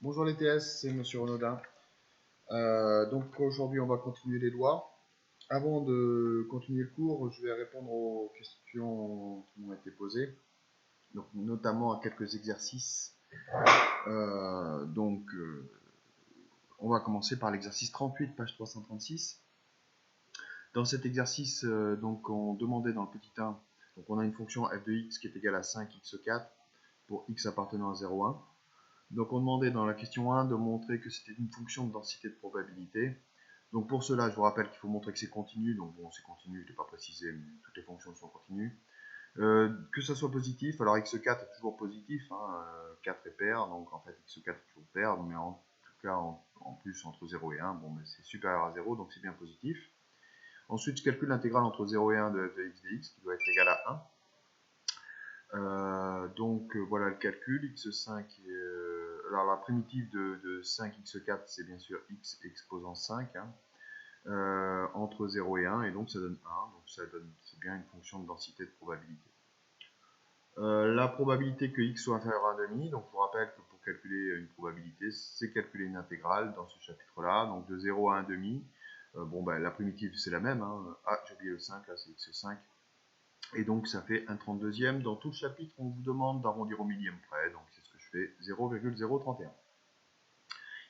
Bonjour les TS, c'est Monsieur Renaudin. Donc aujourd'hui on va continuer les lois. Avant de continuer le cours, je vais répondre aux questions qui m'ont été posées, donc notamment à quelques exercices. On va commencer par l'exercice 38, page 336. Dans cet exercice, on demandait dans le petit 1, donc on a une fonction f de x qui est égale à 5x4 pour x appartenant à 0,1. Donc on demandait dans la question 1 de montrer que c'était une fonction de densité de probabilité. Donc pour cela, je vous rappelle qu'il faut montrer que c'est continu. Donc bon, c'est continu, je ne l'ai pas précisé, mais toutes les fonctions sont continues. Que ça soit positif, alors x4 est toujours positif, 4 est pair, donc en fait x4 est toujours pair, mais en tout cas en plus entre 0 et 1, bon, mais c'est supérieur à 0, donc c'est bien positif. Ensuite, je calcule l'intégrale entre 0 et 1 de f de x dx, qui doit être égale à 1. Voilà le calcul, x5, alors la primitive de 5x4 c'est bien sûr x exposant 5, entre 0 et 1, et donc ça donne 1, donc c'est bien une fonction de densité de probabilité. La probabilité que x soit inférieur à 1,5, donc je vous rappelle que pour calculer une probabilité, c'est calculer une intégrale dans ce chapitre-là, donc de 0 à 1,5. La primitive c'est la même, j'ai oublié le 5, là c'est x5. Et donc ça fait un 32e. Dans tout le chapitre, on vous demande d'arrondir au millième près, donc c'est ce que je fais, 0,031.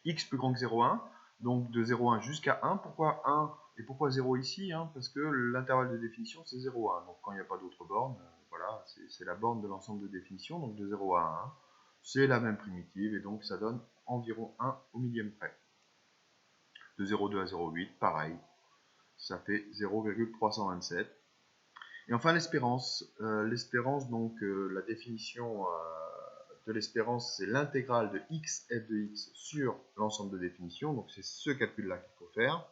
X plus grand que 0,1, donc de 0,1 jusqu'à 1. Pourquoi 1 et pourquoi 0 ici, parce que l'intervalle de définition c'est 0,1. Donc quand il n'y a pas d'autre borne, voilà, c'est la borne de l'ensemble de définition, donc de 0 à 1. C'est la même primitive, et donc ça donne environ 1 au millième près. De 0,2 à 0,8, pareil, ça fait 0,327. Et enfin l'espérance. La définition de l'espérance, c'est l'intégrale de x f de x sur l'ensemble de définitions. Donc c'est ce calcul-là qu'il faut faire.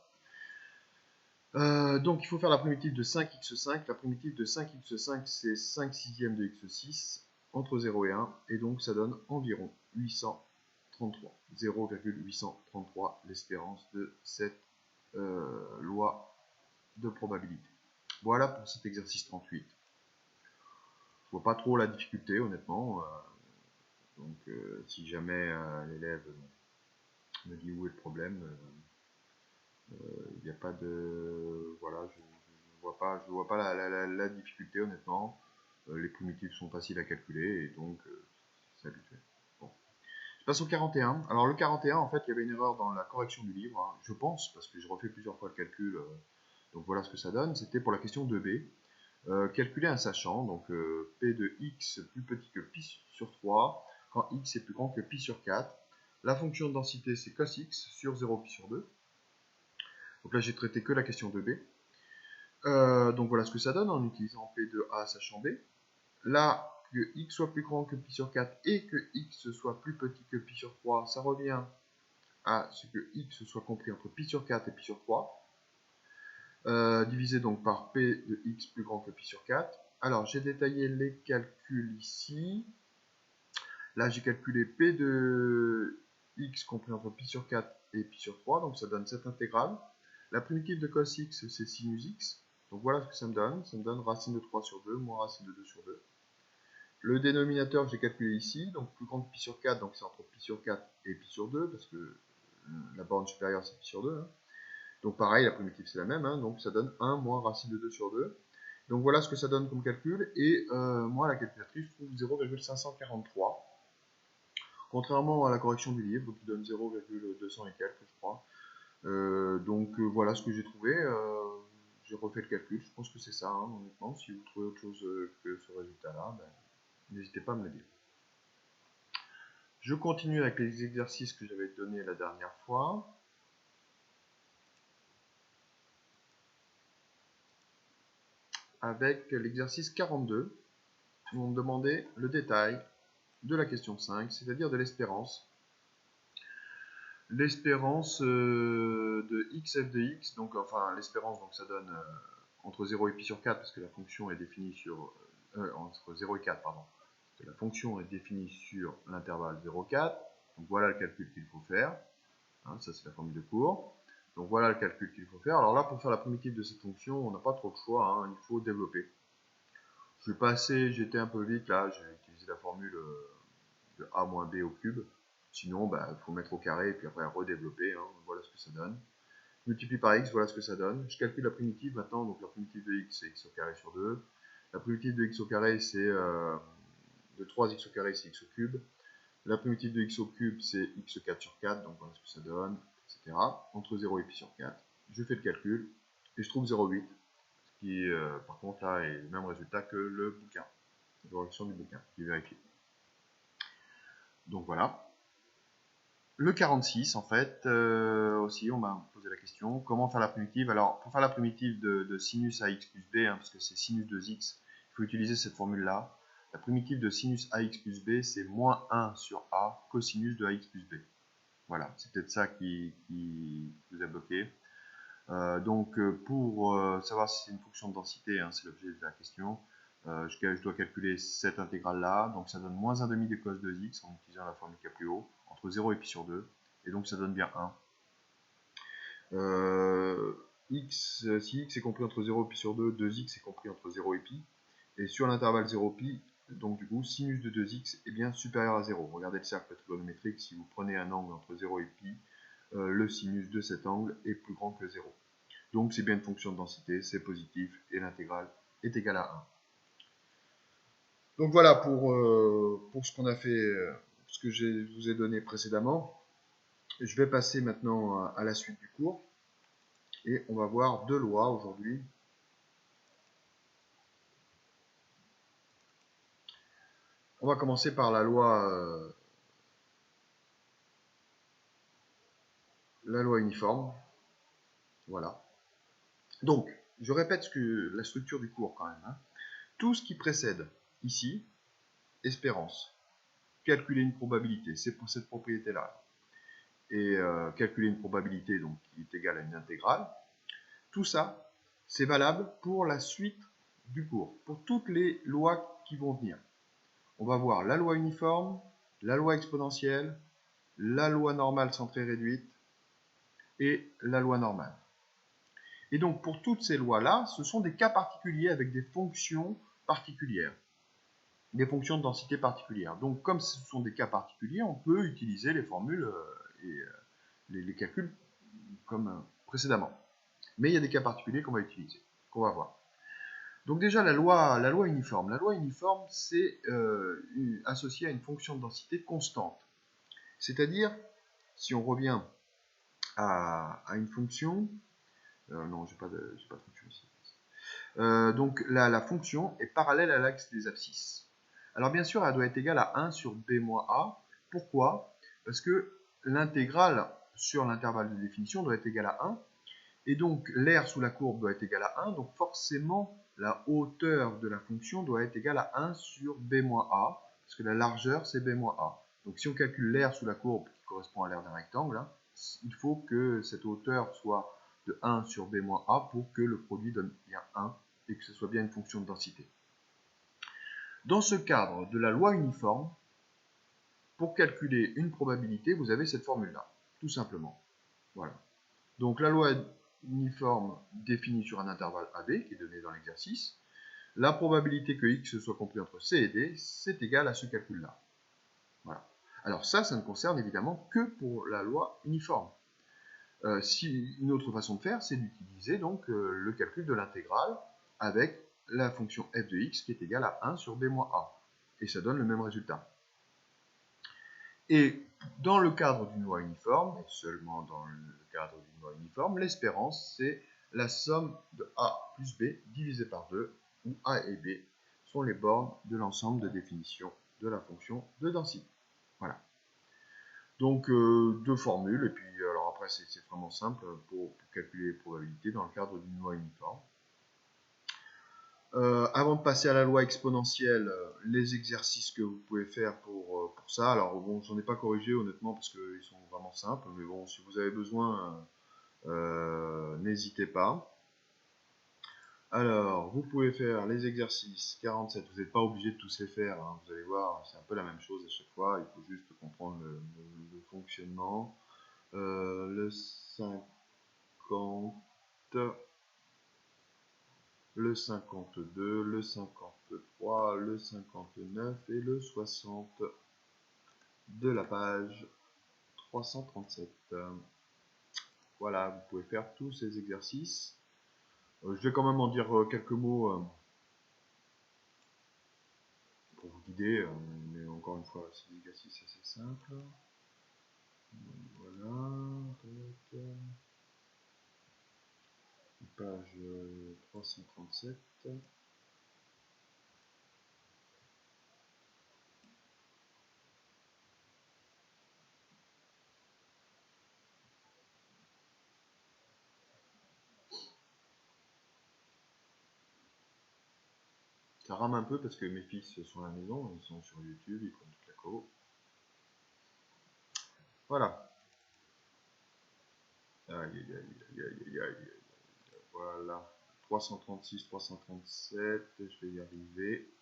Donc il faut faire la primitive de 5x5. La primitive de 5x5, c'est 5 sixièmes de x6 entre 0 et 1. Et donc ça donne environ 833. 0,833 l'espérance de cette loi de probabilité. Voilà pour cet exercice 38. Je vois pas trop la difficulté, honnêtement. Si jamais l'élève me dit où est le problème, il n'y a pas de... Voilà, je vois pas la difficulté, honnêtement. Les primitives sont faciles à calculer, et donc c'est habituel. Bon. Je passe au 41. Alors le 41, en fait, il y avait une erreur dans la correction du livre, je pense, parce que je refais plusieurs fois le calcul. Donc voilà ce que ça donne. C'était pour la question 2b. Calculer un sachant, donc p de x plus petit que pi sur 3, quand x est plus grand que pi sur 4. La fonction de densité, c'est cos x sur 0 pi sur 2. Donc là, j'ai traité que la question 2b. Donc voilà ce que ça donne en utilisant p de a sachant b. Là, que x soit plus grand que pi sur 4 et que x soit plus petit que pi sur 3, ça revient à ce que x soit compris entre pi sur 4 et pi sur 3. Divisé donc par p de x plus grand que pi sur 4. Alors, j'ai détaillé les calculs ici. Là, j'ai calculé p de x compris entre pi sur 4 et pi sur 3, donc ça donne cette intégrale. La primitive de cos x, c'est sinus x. Donc voilà ce que ça me donne. Ça me donne racine de 3 sur 2, moins racine de 2 sur 2. Le dénominateur, j'ai calculé ici, donc plus grand que pi sur 4, donc c'est entre pi sur 4 et pi sur 2, parce que la borne supérieure, c'est pi sur 2. Donc pareil, la primitive c'est la même, donc ça donne 1 moins racine de 2 sur 2. Donc voilà ce que ça donne comme calcul, et moi la calculatrice je trouve 0,543, contrairement à la correction du livre qui donne 0,200 et quelques je crois. Voilà ce que j'ai trouvé, j'ai refait le calcul, je pense que c'est ça, honnêtement. Si vous trouvez autre chose que ce résultat là, n'hésitez pas à me le dire. Je continue avec les exercices que j'avais donnés la dernière fois. Avec l'exercice 42, où on me demandait le détail de la question 5, c'est-à-dire de l'espérance. L'espérance de xf de x, donc enfin l'espérance, donc ça donne entre 0 et pi sur 4, parce que la fonction est définie sur... entre 0 et 4, pardon. Parce que la fonction est définie sur l'intervalle 0,4. Donc voilà le calcul qu'il faut faire. Ça c'est la formule de cours. Donc voilà le calcul qu'il faut faire. Alors là, pour faire la primitive de cette fonction, on n'a pas trop de choix, il faut développer. Je vais passer, j'étais un peu vite là, j'ai utilisé la formule de a moins b au cube. Sinon, il faut mettre au carré et puis après redévelopper. Hein. Voilà ce que ça donne. Je multiplie par x, voilà ce que ça donne. Je calcule la primitive maintenant. Donc la primitive de x, c'est x au carré sur 2. La primitive de x au carré, c'est de 3x au carré, c'est x au cube. La primitive de x au cube, c'est x au 4 sur 4. Donc voilà ce que ça donne, etc. Entre 0 et pi sur 4. Je fais le calcul et je trouve 0,8. Ce qui, par contre, là, est le même résultat que le bouquin. La correction du bouquin, qui est vérifié. Donc voilà. Le 46, en fait, aussi, on m'a posé la question, comment faire la primitive? Alors, pour faire la primitive de sinus ax plus b, hein, parce que c'est sinus de x, il faut utiliser cette formule-là. La primitive de sinus ax plus b, c'est moins 1 sur a cosinus de ax plus b. Voilà, c'est peut-être ça qui vous a bloqué. Donc, pour savoir si c'est une fonction de densité, hein, c'est l'objet de la question, je dois calculer cette intégrale-là. Donc, ça donne moins 1 demi de cos de x en utilisant la formule qu'il y a plus haut, entre 0 et pi sur 2. Et donc, ça donne bien 1. Si x est compris entre 0 et pi sur 2, 2x est compris entre 0 et pi. Et sur l'intervalle 0 pi, donc du coup, sinus de 2x est bien supérieur à 0. Regardez le cercle trigonométrique, si vous prenez un angle entre 0 et pi, le sinus de cet angle est plus grand que 0. Donc c'est bien une fonction de densité, c'est positif, et l'intégrale est égale à 1. Donc voilà pour ce qu'on a fait, ce que je vous ai donné précédemment. Je vais passer maintenant à la suite du cours, et on va voir deux lois aujourd'hui. On va commencer par la loi uniforme. Voilà. Donc, je répète la structure du cours quand même. Hein. Tout ce qui précède ici, espérance, calculer une probabilité, c'est pour cette propriété-là. Et calculer une probabilité donc, qui est égale à une intégrale. Tout ça, c'est valable pour la suite du cours, pour toutes les lois qui vont venir. On va voir la loi uniforme, la loi exponentielle, la loi normale centrée réduite et la loi normale. Et donc pour toutes ces lois-là, ce sont des cas particuliers avec des fonctions particulières, des fonctions de densité particulières. Donc comme ce sont des cas particuliers, on peut utiliser les formules et les calculs comme précédemment. Mais il y a des cas particuliers qu'on va utiliser, qu'on va voir. Donc déjà la loi uniforme. La loi uniforme, c'est associé à une fonction de densité constante. C'est-à-dire, si on revient à une fonction, non, j'ai pas de fonction ici. Donc la fonction est parallèle à l'axe des abscisses. Alors bien sûr, elle doit être égale à 1 sur b moins a. Pourquoi? Parce que l'intégrale sur l'intervalle de définition doit être égale à 1. Et donc l'aire sous la courbe doit être égale à 1. Donc forcément, la hauteur de la fonction doit être égale à 1 sur b moins a. Parce que la largeur, c'est b moins a. Donc si on calcule l'aire sous la courbe qui correspond à l'aire d'un rectangle, hein, il faut que cette hauteur soit de 1 sur b moins a pour que le produit donne bien 1 et que ce soit bien une fonction de densité. Dans ce cadre de la loi uniforme, pour calculer une probabilité, vous avez cette formule-là, tout simplement. Voilà. Donc la loi uniforme définie sur un intervalle AB, qui est donné dans l'exercice, la probabilité que x soit compris entre c et d, c'est égal à ce calcul-là. Voilà. Alors ça ne concerne évidemment que pour la loi uniforme. Une autre façon de faire, c'est d'utiliser donc le calcul de l'intégrale avec la fonction f de x qui est égale à 1 sur b moins a. Et ça donne le même résultat. Et dans le cadre d'une loi uniforme, et seulement dans le cadre d'une loi uniforme, l'espérance, c'est la somme de a plus b divisé par 2, où a et b sont les bornes de l'ensemble de définition de la fonction de densité. Voilà. Donc, deux formules, et puis alors après, c'est vraiment simple pour calculer les probabilités dans le cadre d'une loi uniforme. Avant de passer à la loi exponentielle, les exercices que vous pouvez faire pour ça. Alors bon, j'en ai pas corrigé honnêtement parce qu'ils sont vraiment simples, mais bon, si vous avez besoin, n'hésitez pas. Alors, vous pouvez faire les exercices 47, vous n'êtes pas obligé de tous les faire, hein, vous allez voir, c'est un peu la même chose à chaque fois, il faut juste comprendre le fonctionnement. Le 50, le 52, le 53, le 59 et le 60. de la page 337. Voilà, vous pouvez faire tous ces exercices. Je vais quand même en dire quelques mots pour vous guider, mais encore une fois, ces exercices assez simples. Voilà, page 337. Ça rame un peu parce que mes fils sont à la maison, ils sont sur YouTube, ils prennent toute la co. Voilà. Aïe, aïe, aïe, aïe, aïe, aïe. Voilà. 336, 337, je vais y arriver.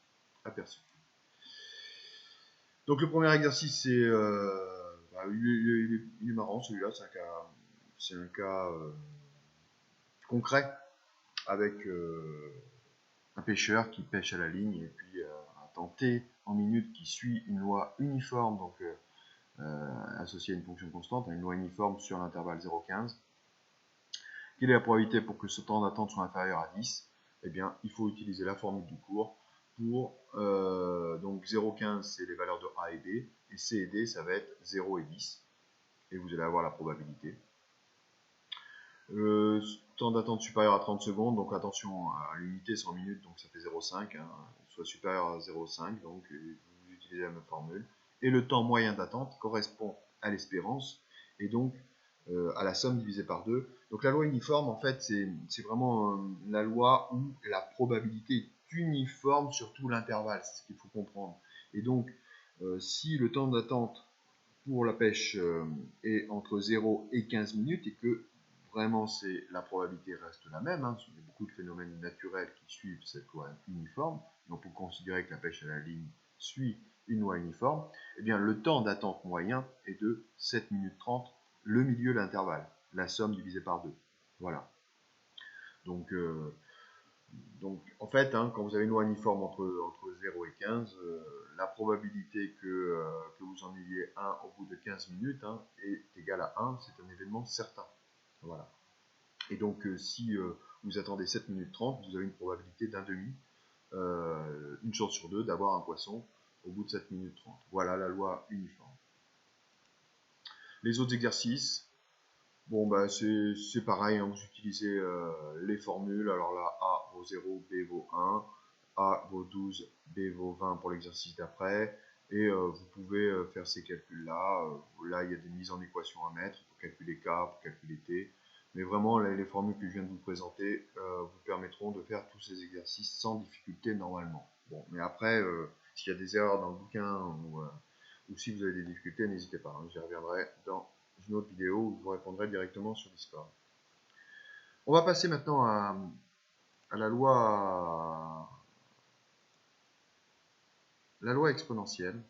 Aperçu. Donc le premier exercice, c'est... il est marrant celui-là, c'est un cas concret avec un pêcheur qui pêche à la ligne et puis un temps T en minutes qui suit une loi uniforme, donc associée à une fonction constante, une loi uniforme sur l'intervalle 0,15. Quelle est la probabilité pour que ce temps d'attente soit inférieur à 10? Eh bien, il faut utiliser la formule du cours pour, donc 0,15 c'est les valeurs de A et B, et C et D ça va être 0 et 10, et vous allez avoir la probabilité. Temps d'attente supérieur à 30 secondes, donc attention, l'unité c'est en minutes, donc ça fait 0,5, hein, soit supérieur à 0,5, donc vous utilisez la même formule. Et le temps moyen d'attente correspond à l'espérance, et donc à la somme divisée par 2. Donc la loi uniforme, en fait, c'est vraiment la loi où la probabilité est uniforme sur tout l'intervalle, c'est ce qu'il faut comprendre. Et donc, si le temps d'attente pour la pêche est entre 0 et 15 minutes, et que vraiment la probabilité reste la même, hein, il y a beaucoup de phénomènes naturels qui suivent cette loi uniforme, et on peut considérer que la pêche à la ligne suit une loi uniforme, eh bien le temps d'attente moyen est de 7 minutes 30, le milieu de l'intervalle, la somme divisée par 2. Voilà. Donc en fait, hein, quand vous avez une loi uniforme entre 0 et 15, la probabilité que vous en ayez un au bout de 15 minutes est égale à 1, c'est un événement certain. Voilà. Et donc, si vous attendez 7 minutes 30, vous avez une probabilité d'un demi, une chance sur deux, d'avoir un poisson au bout de 7 minutes 30. Voilà la loi uniforme. Les autres exercices, bon, bah, c'est pareil, hein, vous utilisez les formules. Alors là, A vaut 0, B vaut 1, A vaut 12, B vaut 20 pour l'exercice d'après. Et vous pouvez faire ces calculs-là. Là, il y a des mises en équation à mettre pour calculer K, pour calculer T. Mais vraiment, les formules que je viens de vous présenter vous permettront de faire tous ces exercices sans difficulté normalement. Bon, mais après, s'il y a des erreurs dans le bouquin ou si vous avez des difficultés, n'hésitez pas. J'y reviendrai dans une autre vidéo où je vous répondrai directement sur Discord. On va passer maintenant à la loi exponentielle.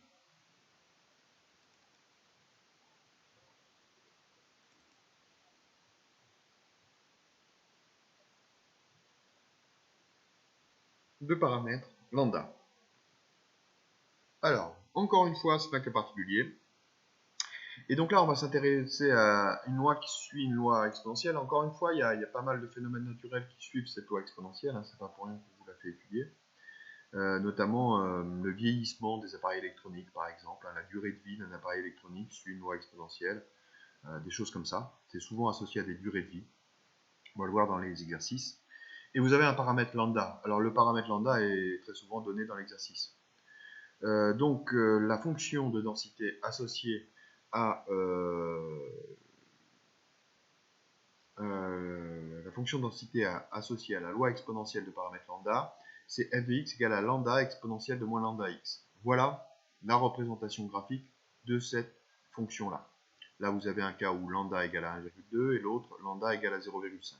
De paramètres lambda. Alors, encore une fois, c'est un cas particulier. Et donc là, on va s'intéresser à une loi qui suit une loi exponentielle. Encore une fois, il y a pas mal de phénomènes naturels qui suivent cette loi exponentielle. Hein, c'est pas pour rien que je vous la fais étudier. Notamment le vieillissement des appareils électroniques, par exemple. Hein, la durée de vie d'un appareil électronique suit une loi exponentielle. Des choses comme ça. C'est souvent associé à des durées de vie. On va le voir dans les exercices. Et vous avez un paramètre lambda. Alors le paramètre lambda est très souvent donné dans l'exercice. Donc la fonction de densité associée à la fonction de densité associée à la loi exponentielle de paramètre lambda, c'est f de x égale à lambda exponentielle de moins lambda x. Voilà la représentation graphique de cette fonction-là. Là, vous avez un cas où lambda égale à 1,2 et l'autre lambda égale à 0,5.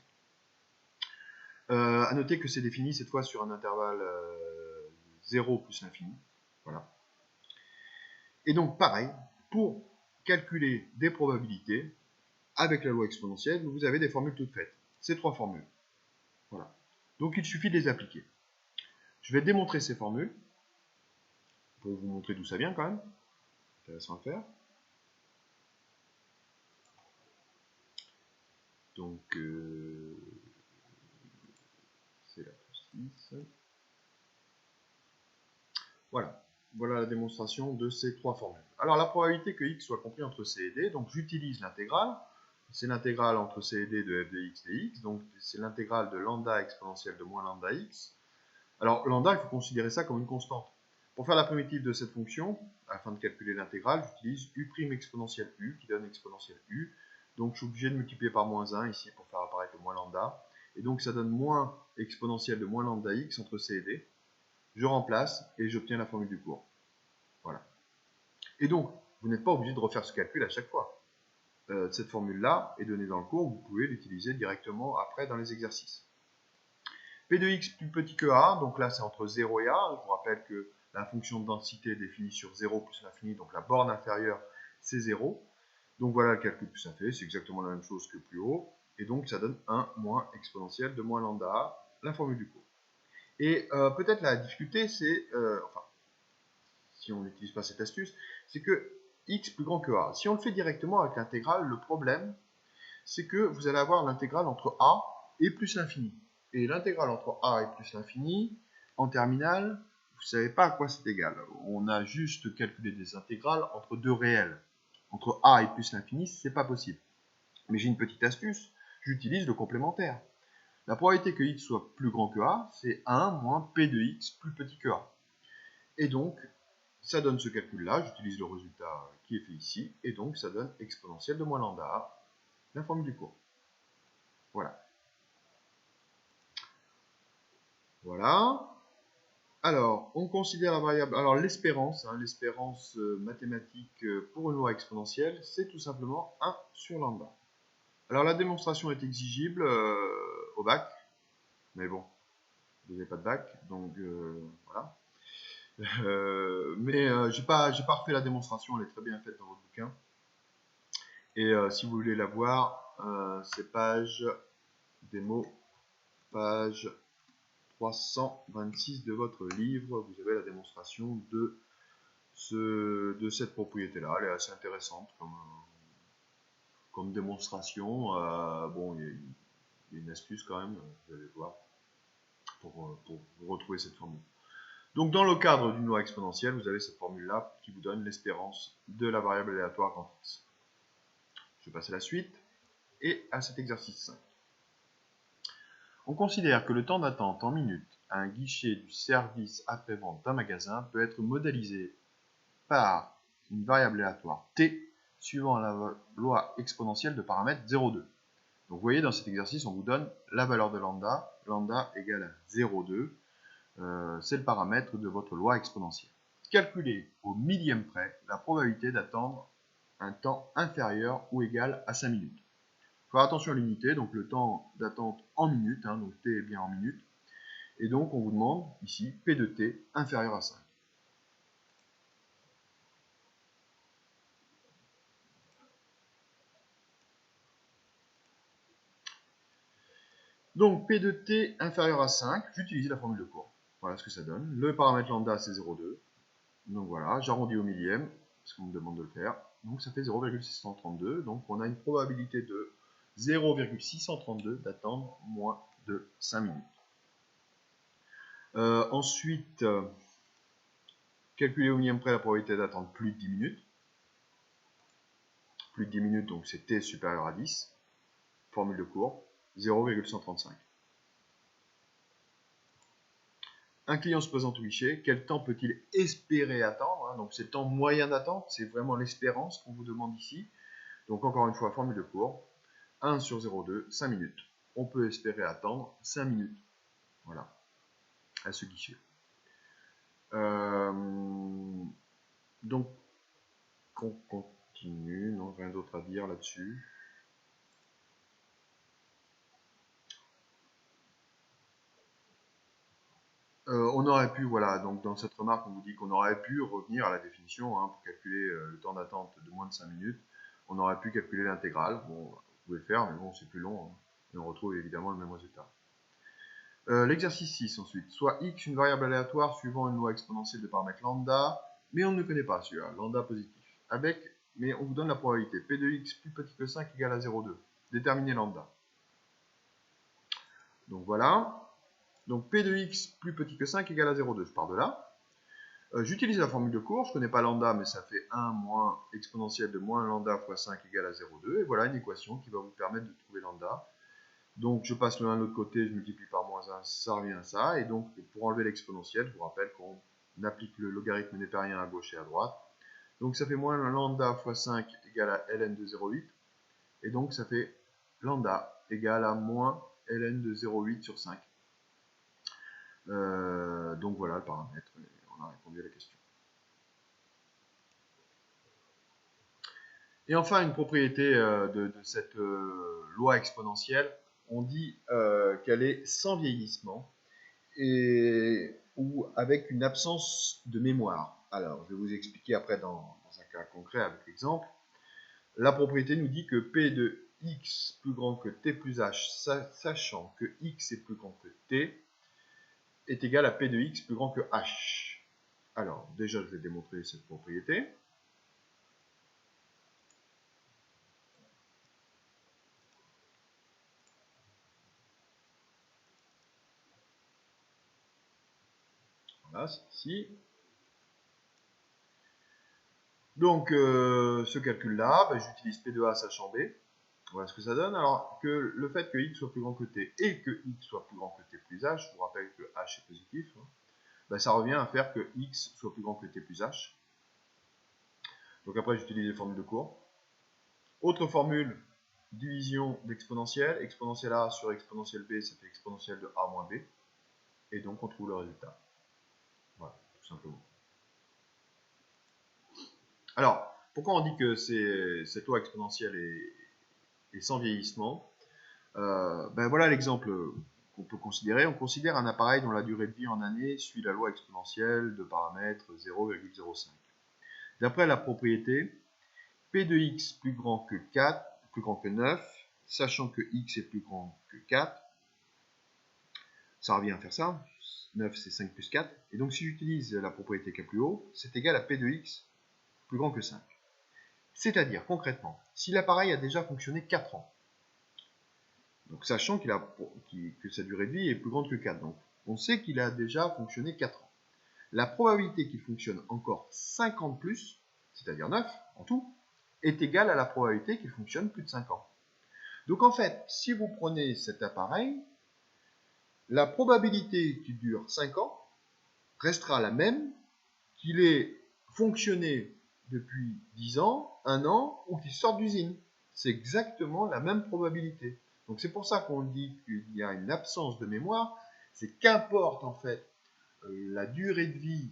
À noter que c'est défini cette fois sur un intervalle 0 plus l'infini. Voilà. Et donc, pareil, pour calculer des probabilités, avec la loi exponentielle, vous avez des formules toutes faites. Ces trois formules. Voilà. Donc, il suffit de les appliquer. Je vais démontrer ces formules, pour vous montrer d'où ça vient quand même. Intéressant à faire. Donc, c'est la plus 6. Voilà. Voilà la démonstration de ces trois formules. Alors, la probabilité que x soit compris entre c et d, donc j'utilise l'intégrale. C'est l'intégrale entre c et d de f de x dx, donc c'est l'intégrale de lambda exponentielle de moins lambda x. Alors, lambda, il faut considérer ça comme une constante. Pour faire la primitive de cette fonction, afin de calculer l'intégrale, j'utilise u' exponentielle u, qui donne exponentielle u. Donc, je suis obligé de multiplier par moins 1 ici pour faire apparaître le moins lambda. Et donc, ça donne moins exponentielle de moins lambda x entre c et d. Je remplace et j'obtiens la formule du cours. Voilà. Et donc, vous n'êtes pas obligé de refaire ce calcul à chaque fois. Cette formule-là est donnée dans le cours, vous pouvez l'utiliser directement après dans les exercices. P de x plus petit que a, donc là c'est entre 0 et a. Je vous rappelle que la fonction de densité est définie sur 0 plus l'infini, donc la borne inférieure c'est 0. Donc voilà le calcul que ça fait, c'est exactement la même chose que plus haut. Et donc ça donne 1 moins exponentielle de moins lambda a, la formule du cours. Et peut-être la difficulté c'est, enfin, si on n'utilise pas cette astuce, c'est que x plus grand que a. Si on le fait directement avec l'intégrale, le problème c'est que vous allez avoir l'intégrale entre a et plus l'infini. Et l'intégrale entre a et plus l'infini, en terminale, vous ne savez pas à quoi c'est égal. On a juste calculé des intégrales entre deux réels. Entre a et plus l'infini, c'est pas possible. Mais j'ai une petite astuce, j'utilise le complémentaire. La probabilité que x soit plus grand que a, c'est 1 moins p de x plus petit que a. Et donc, ça donne ce calcul-là, j'utilise le résultat qui est fait ici, et donc ça donne exponentielle de moins lambda a, la formule du cours. Voilà. Voilà. Alors, on considère la variable. Alors, l'espérance, l'espérance mathématique pour une loi exponentielle, c'est tout simplement 1 sur lambda. Alors, la démonstration est exigible au bac, mais bon, vous n'avez pas de bac, donc voilà. Mais j'ai pas refait la démonstration, elle est très bien faite dans votre bouquin. Et si vous voulez la voir, c'est page démo, page 326 de votre livre, vous avez la démonstration de cette propriété-là. Elle est assez intéressante comme démonstration. Bon, il y a une astuce quand même, vous allez voir, pour retrouver cette formule. Donc, dans le cadre d'une loi exponentielle, vous avez cette formule-là qui vous donne l'espérance de la variable aléatoire grand X. Je vais passer à la suite et à cet exercice 5. On considère que le temps d'attente en minutes à un guichet du service après-vente d'un magasin peut être modélisé par une variable aléatoire t suivant la loi exponentielle de paramètre 0,2. Donc vous voyez, dans cet exercice, on vous donne la valeur de lambda. Lambda égale à 0,2. C'est le paramètre de votre loi exponentielle. Calculez au millième près la probabilité d'attendre un temps inférieur ou égal à 5 minutes. Il faut faire attention à l'unité, donc le temps d'attente en minutes, donc t est bien en minutes. Et donc on vous demande ici P de t inférieur à 5. Donc P de t inférieur à 5, j'utilise la formule de cours. Voilà ce que ça donne. Le paramètre lambda c'est 0,2. Donc voilà, j'arrondis au millième, parce qu'on me demande de le faire. Donc ça fait 0,632. Donc on a une probabilité de 0,632 d'attendre moins de 5 minutes. Ensuite, calculer au millième près la probabilité d'attendre plus de 10 minutes. Plus de 10 minutes, donc c'est t supérieur à 10. Formule de cours, 0,135. Un client se présente au guichet, quel temps peut-il espérer attendre? Donc c'est le temps moyen d'attente, c'est vraiment l'espérance qu'on vous demande ici. Donc encore une fois, formule de cours, 1 sur 0,2, 5 minutes. On peut espérer attendre 5 minutes. Voilà, à ce guichet. Donc, on continue, non, rien d'autre à dire là-dessus. On aurait pu, voilà, donc dans cette remarque, on vous dit qu'on aurait pu revenir à la définition pour calculer le temps d'attente de moins de 5 minutes. On aurait pu calculer l'intégrale. Bon, vous pouvez le faire, mais bon, c'est plus long. Et on retrouve évidemment le même résultat. L'exercice 6 ensuite. Soit x une variable aléatoire suivant une loi exponentielle de paramètre lambda, mais on ne connaît pas celui-là, lambda positif. mais on vous donne la probabilité. P de x plus petit que 5 égale à 0,2. Déterminez lambda. Donc voilà. Donc P de x plus petit que 5 égale à 0,2. Je pars de là. J'utilise la formule de cours. Je ne connais pas lambda, mais ça fait 1 moins exponentielle de moins lambda fois 5 égale à 0,2. Et voilà une équation qui va vous permettre de trouver lambda. Donc je passe le 1 de l'autre côté, je multiplie par moins 1, ça revient à ça. Et donc pour enlever l'exponentielle, je vous rappelle qu'on applique le logarithme népérien à gauche et à droite. Donc ça fait moins lambda fois 5 égale à ln de 0,8. Et donc ça fait lambda égale à moins ln de 0,8 sur 5. Donc voilà le paramètre, et on a répondu à la question. Et enfin, une propriété de cette loi exponentielle, on dit qu'elle est sans vieillissement ou avec une absence de mémoire. Alors, je vais vous expliquer après dans un cas concret avec l'exemple. La propriété nous dit que P de x plus grand que t plus h, sachant que x est plus grand que t, est égal à P de x plus grand que h. Alors, déjà, je vais démontrer cette propriété. Voilà, c'est ici. Donc, ce calcul-là, j'utilise P de A sachant B. Voilà ce que ça donne. Alors, que le fait que x soit plus grand que t et que x soit plus grand que t plus h, je vous rappelle que h est positif, ça revient à faire que x soit plus grand que t plus h. Donc après, j'utilise les formules de cours. Autre formule, division d'exponentielle. Exponentielle a sur exponentielle b, ça fait exponentielle de a moins b. Et donc, on trouve le résultat. Voilà, tout simplement. Alors, pourquoi on dit que cette loi exponentielle est sans vieillissement? Voilà l'exemple qu'on peut considérer. On considère un appareil dont la durée de vie en années suit la loi exponentielle de paramètre 0,05. D'après la propriété, P de x plus grand que 4, plus grand que 9, sachant que x est plus grand que 4, ça revient à faire ça. 9 c'est 5 plus 4. Et donc si j'utilise la propriété qui est plus haut, c'est égal à P de x plus grand que 5. C'est-à-dire, concrètement, si l'appareil a déjà fonctionné 4 ans, donc sachant que sa durée de vie est plus grande que 4, donc on sait qu'il a déjà fonctionné 4 ans. La probabilité qu'il fonctionne encore 5 ans de plus, c'est-à-dire 9 en tout, est égale à la probabilité qu'il fonctionne plus de 5 ans. Donc en fait, si vous prenez cet appareil, la probabilité qu'il dure 5 ans restera la même qu'il ait fonctionné depuis 10 ans, 1 an, ou qu'il sorte d'usine. C'est exactement la même probabilité. Donc c'est pour ça qu'on dit qu'il y a une absence de mémoire, c'est qu'importe en fait la durée de vie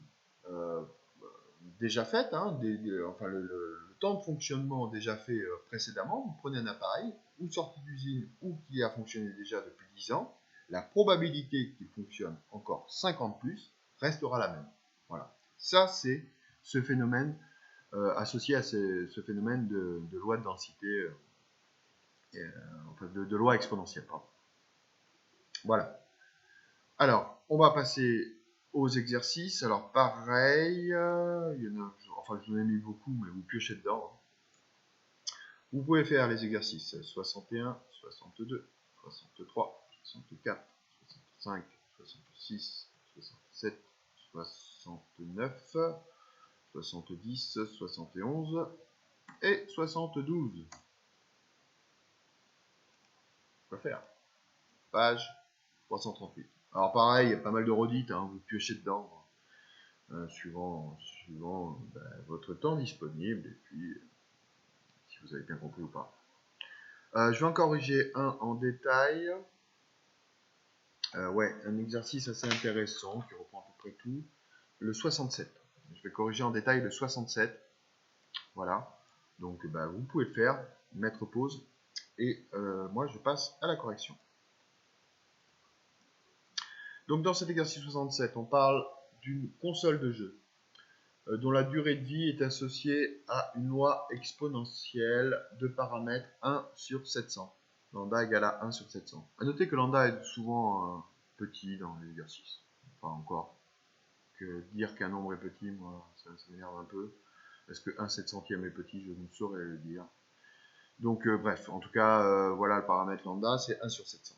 déjà faite, le temps de fonctionnement déjà fait précédemment. Vous prenez un appareil, ou sorti d'usine, ou qui a fonctionné déjà depuis 10 ans, la probabilité qu'il fonctionne encore 5 ans de plus restera la même. Voilà. Ça, c'est ce phénomène associé à ce phénomène de loi de densité, de loi exponentielle. Pardon. Voilà. Alors, on va passer aux exercices. Alors, pareil, il y en a, je vous en ai mis beaucoup, mais vous piochez dedans. Vous pouvez faire les exercices 61, 62, 63, 64, 65, 66, 67, 69, 70, 71 et 72. Quoi faire? Page 338. Alors pareil, il y a pas mal de redites, vous piochez dedans, suivant votre temps disponible, et puis si vous avez bien compris ou pas. Je vais en corriger un en détail. Un exercice assez intéressant qui reprend à peu près tout. Le 67. Je vais corriger en détail le 67. Voilà. Donc vous pouvez le faire, mettre pause, et moi je passe à la correction. Donc dans cet exercice 67, on parle d'une console de jeu dont la durée de vie est associée à une loi exponentielle de paramètre 1 sur 700. Lambda égale à 1 sur 700. A noter que lambda est souvent petit dans les exercices. Enfin encore, que dire qu'un nombre est petit, moi, ça m'énerve un peu. Est-ce que 1/700e est petit? Je ne saurais le dire. Donc bref, en tout cas, voilà le paramètre lambda, c'est 1 sur 700.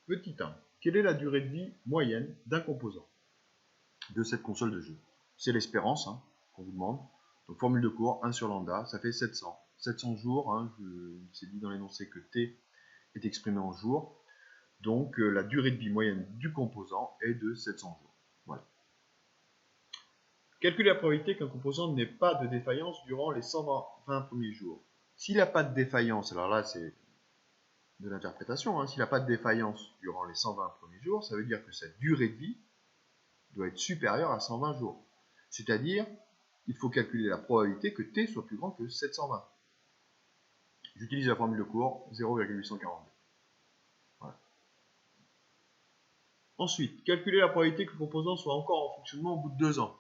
Petit 1. Quelle est la durée de vie moyenne d'un composant de cette console de jeu? C'est l'espérance hein, qu'on vous demande. Donc formule de cours, 1 sur lambda, ça fait 700. 700 jours, hein, c'est dit dans l'énoncé que t est exprimé en jours. Donc la durée de vie moyenne du composant est de 700 jours. Voilà. Calculer la probabilité qu'un composant n'ait pas de défaillance durant les 120 premiers jours. S'il n'a pas de défaillance, alors là c'est de l'interprétation, hein, s'il n'a pas de défaillance durant les 120 premiers jours, ça veut dire que sa durée de vie doit être supérieure à 120 jours. C'est-à-dire, il faut calculer la probabilité que t soit plus grand que 720. J'utilise la formule de cours 0,842. Voilà. Ensuite, calculer la probabilité que le composant soit encore en fonctionnement au bout de 2 ans.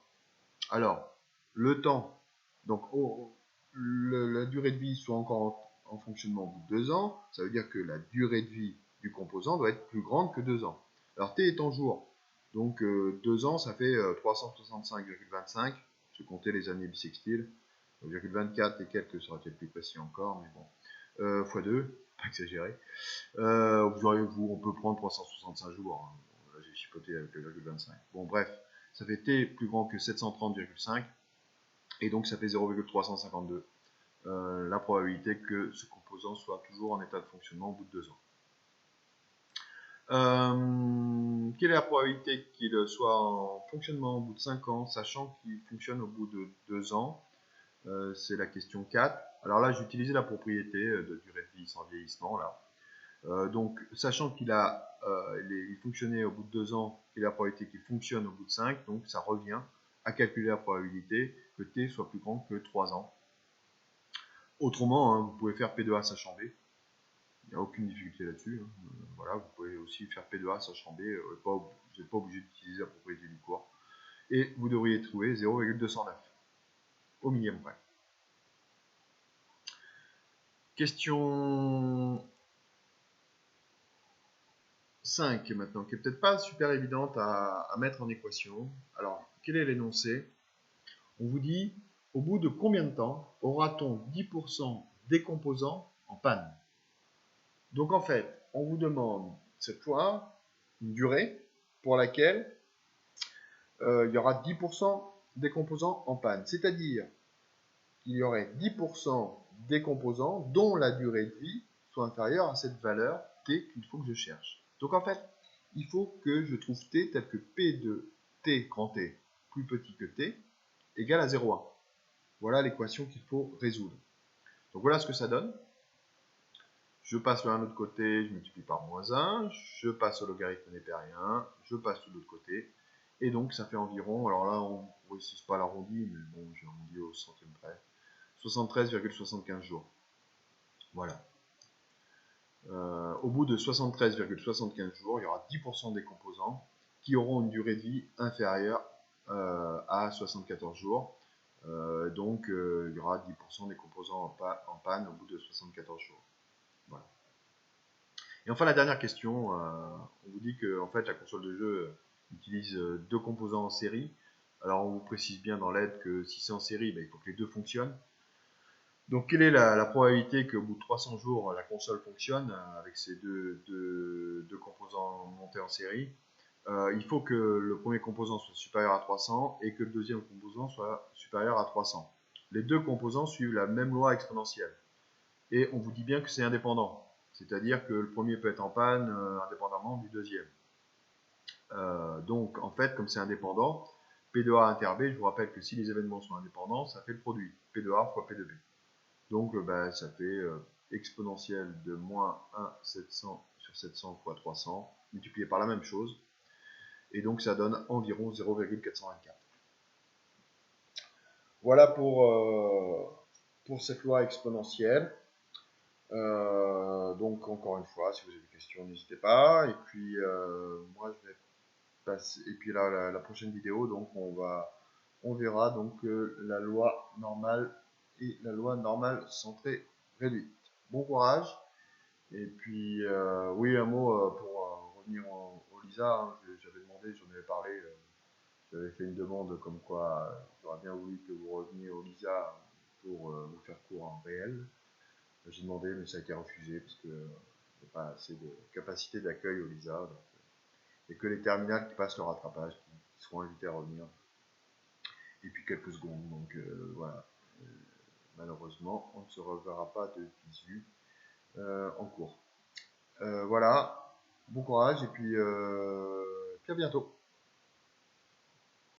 Alors, le temps, donc la durée de vie soit encore en fonctionnement au bout de 2 ans, ça veut dire que la durée de vie du composant doit être plus grande que 2 ans. Alors t est en jours, donc 2 ans ça fait 365,25, je vais compter les années bissextiles, 0,24 et quelques sera peut-être plus précis encore, mais bon, x2, pas exagéré. On peut prendre 365 jours, hein. Là j'ai chipoté avec le 0,25. Bon bref, ça fait t plus grand que 730,5 et donc ça fait 0,352. La probabilité que ce composant soit toujours en état de fonctionnement au bout de 2 ans. Quelle est la probabilité qu'il soit en fonctionnement au bout de 5 ans, sachant qu'il fonctionne au bout de 2 ans? C'est la question 4. Alors là, j'ai utilisé la propriété de durée de vie sans vieillissement. Là. Donc, sachant qu'il il fonctionnait au bout de 2 ans et la probabilité qu'il fonctionne au bout de 5, donc ça revient à calculer la probabilité que t soit plus grand que 3 ans. Autrement, hein, vous pouvez faire P de A sachant B. Il n'y a aucune difficulté là-dessus. Hein. Voilà, vous pouvez aussi faire P de A sachant B. Vous n'êtes pas obligé d'utiliser la propriété du cours. Et vous devriez trouver 0,209 au millième près. Question 5 maintenant, qui n'est peut-être pas super évidente à mettre en équation. Alors, quel est l'énoncé? On vous dit, au bout de combien de temps aura-t-on 10% des composants en panne? Donc en fait, on vous demande cette fois une durée pour laquelle il y aura 10% des composants en panne. C'est-à-dire qu'il y aurait 10% des composants dont la durée de vie soit inférieure à cette valeur t qu'il faut que je cherche. Donc en fait, il faut que je trouve t tel que p de t grand t plus petit que t égale à 0,1. Voilà l'équation qu'il faut résoudre. Donc voilà ce que ça donne. Je passe de l'un autre côté, je multiplie par moins 1, je passe au logarithme népérien, je passe de l'autre côté, et donc ça fait environ, alors là on ne réussit pas l'arrondi, mais bon, j'ai arrondi au centième près, 73,75 jours. Voilà. Au bout de 73,75 jours, il y aura 10% des composants qui auront une durée de vie inférieure à 74 jours. Donc il y aura 10% des composants en panne au bout de 74 jours. Voilà. Et enfin, la dernière question, on vous dit que en fait, la console de jeu utilise deux composants en série. Alors, on vous précise bien dans l'aide que si c'est en série, il faut que les deux fonctionnent. Donc, quelle est la probabilité qu'au bout de 300 jours, la console fonctionne avec ces deux composants montés en série? Il faut que le premier composant soit supérieur à 300 et que le deuxième composant soit supérieur à 300. Les deux composants suivent la même loi exponentielle. Et on vous dit bien que c'est indépendant. C'est-à-dire que le premier peut être en panne indépendamment du deuxième. Donc, en fait, comme c'est indépendant, P de A inter B, je vous rappelle que si les événements sont indépendants, ça fait le produit. P de A fois P de B. Donc, ça fait exponentielle de moins 1 700 sur 700 fois 300, multiplié par la même chose. Et donc, ça donne environ 0,424. Voilà pour cette loi exponentielle. Donc encore une fois, si vous avez des questions, n'hésitez pas. Et puis moi je vais passer. Et puis là, la prochaine vidéo, donc on verra donc la loi normale et la loi normale centrée réduite. Bon courage. Et puis oui, un mot pour revenir au LISA. Hein, j'avais demandé, j'en avais parlé. j'avais fait une demande comme quoi j'aurais bien voulu que vous reveniez au LISA pour vous faire cours en réel. J'ai demandé, mais ça a été refusé parce que n'y a pas assez de capacité d'accueil au LISA. Donc, et que les terminales qui passent le rattrapage, qui seront invités à revenir. Et puis quelques secondes. Donc voilà. Malheureusement, on ne se reverra pas de visu en cours. Voilà. Bon courage et puis à bientôt.